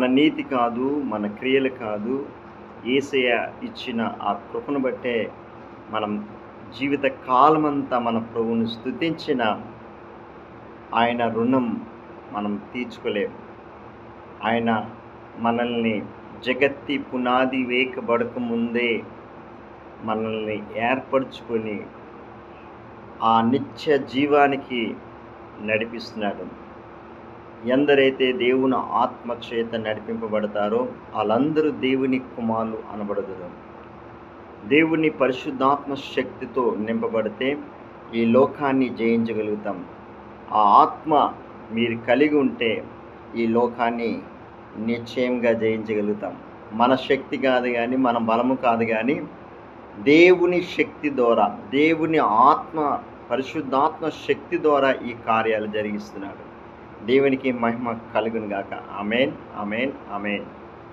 మన నీతి కాదు, మన క్రియలు కాదు, యేసయ్య ఇచ్చిన ఆ కృపను బట్టే మనం జీవిత కాలమంతా మన ప్రభువుని స్తుతించిన ఆయన రుణం మనం తీర్చుకోలేము. ఆయన మనల్ని జగత్తి పునాది వేయబడక ముందే మనల్ని ఏర్పరచుకొని ఆ నిత్య జీవానికి నడిపిస్తున్నాడు. ఎందరైతే దేవుని ఆత్మ చేత నడిపింపబడతారో వాళ్ళందరూ దేవుని కుమారులు అనబడుదురు. దేవుని పరిశుద్ధాత్మ శక్తితో నింపబడితే ఈ లోకాన్ని జయించగలుగుతాం. ఆ ఆత్మ మీరు కలిగి ఉంటే ఈ లోకాన్ని నిశ్చయంగా జయించగలుగుతాం. మన శక్తి కాదు కానీ, మన బలము కాదు కానీ, దేవుని శక్తి ద్వారా, దేవుని ఆత్మ పరిశుద్ధాత్మ శక్తి ద్వారా ఈ కార్యాలు జరిగిస్తున్నాడు. దేవునికి మహిమ కలుగును గాక. ఆమేన్, ఆమేన్, ఆమేన్.